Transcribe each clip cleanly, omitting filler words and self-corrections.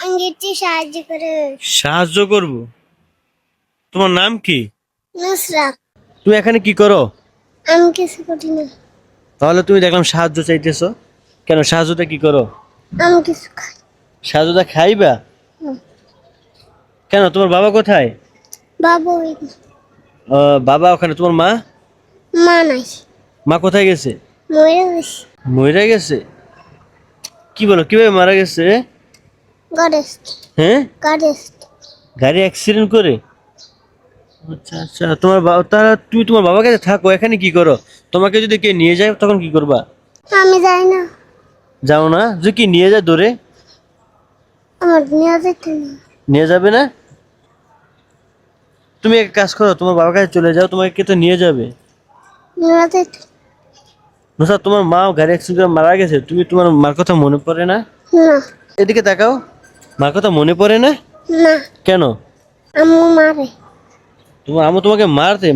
আঙ্গিটি সাহায্য করে। সাহায্য করব? তোমার নাম কি? নুসরাত। তুমি এখানে কি করো? আমি কিছু করি না। তাহলে তুমি দেখলাম সাহায্য চাইতেছো, কেন সাহায্যটা কি করো? আমি কিছু খাই। সাহায্যটা খাইবা? হুম। কেন, তোমার বাবা কোথায়? বাবু বাবা ওখানে, তোমার মা? মা নাই, মা কোথায় গেছে? মরে গেছে। মরে গেছে? কি বলো, কিভাবে মারা গেছে? গডেস্ট হ্যাঁ, গডেস্ট। গাড়ি অ্যাক্সিডেন্ট করে? আচ্ছা আচ্ছা, তুমি তোমার বাবার কাছে থাকো, এখানে কি করো? তোমাকে যদি কে নিয়ে যায় তখন কি করবা? আমি যাই না। যাও না? যদি কি নিয়ে যায় ধরে? আমার নিয়ে যেতে না। নিয়ে যাবে না? তুমি এক কাজ করো, তোমার বাবার কাছে চলে যাও, তোমাকে কে তো নিয়ে যাবে। নিয়ে যেতে নুসরাত, তোমার মাও গাড়ি অ্যাক্সিডেন্ট করে মারা গেছে, তোমার মার কথা মনে পড়ে না? না। এদিকে তাকাও, মার কথা মনে পড়ে না? না, কেন? আম্মু মারে। তোমার আম্মু তোমাকে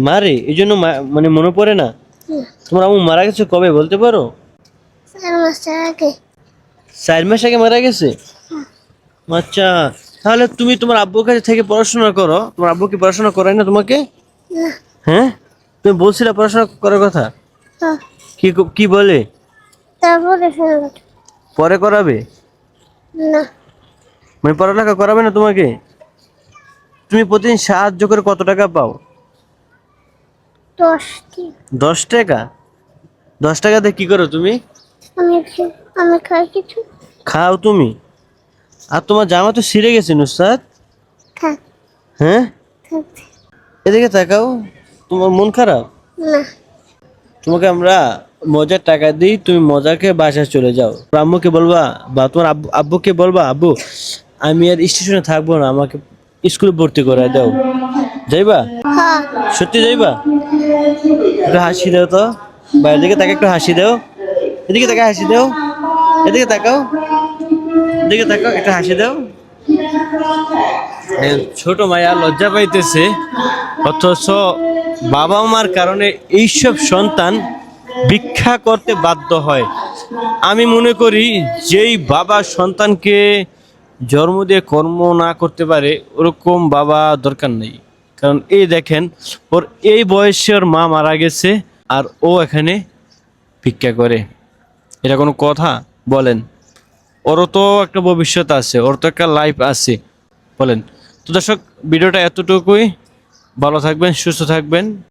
মারে এই জন্য মানে মনে পড়ে না? না, তোমার আম্মু মারা গেছে কবে বলতে পারো? 4 মাস আগে। 4 মাস আগে মারা গেছে? আচ্ছা, তাহলে তুমি তোমার আব্বুর কাছে থেকে পড়াশোনা করো। তোমার আব্বু কি পড়াশোনা করায় না তোমাকে? না। হ্যাঁ, তুমি বলছিলে পড়াশোনা করার কথা। হ্যাঁ। কি কি বলে? তারপরে শুনলাম। পরে করাবে? না, মানে পড়ালেখা করাবে না তোমাকে? তুমি প্রতিদিন সাহায্য করে কত টাকা পাও? 10টি। 10 টাকা? 10 টাকা দিয়ে কি করো তুমি? আমি খাই কিছু। খাও তুমি? আর তোমার জামা তো ছিঁড়ে গেছে নুসরাত। থাক হ্যাঁ, থাক। এদিকে তাকাও, তোমার মন খারাপ? না, তোমাকে আমরা মজার টাকা দিই, তুমি মজাকে বাসায় চলে যাও। আম্মুকে বলবা বা তোমার আব্বুকে বলবা, আব্বু আমি আর স্টেশনে থাকবো না, আমাকে স্কুলে ভর্তি করে দাও। যাইবা? হ্যাঁ। সত্যি যাইবা? একটু হাসি দাও তো, বাইরের দিকে তাকে একটু হাসি দাও, এদিকে তাকে হাসি দাও, এদিকে তাকাও, এদিকে তাকাও, একটু হাসি দাও। ছোট মায়া লজ্জা পাইতেছে, অথচ বাবা মার কারণে এইসব সন্তান ভিক্ষা করতে বাধ্য হয়। আমি মনে করি যেই বাবা সন্তানকে জন্ম দিয়ে কর্ম না করতে পারে ওরকম বাবা দরকার নেই। কারণ এই দেখেন, ওর এই বয়সে ওর মা মারা গেছে আর ও এখানে ভিক্ষা করে, এটা কোনো কথা বলেন? ওরও তো একটা ভবিষ্যৎ আছে, ওর তো একটা লাইফ আছে, বলেন? তো দর্শক, ভিডিওটা এতটুকুই। ভালো থাকবেন, সুস্থ থাকবেন।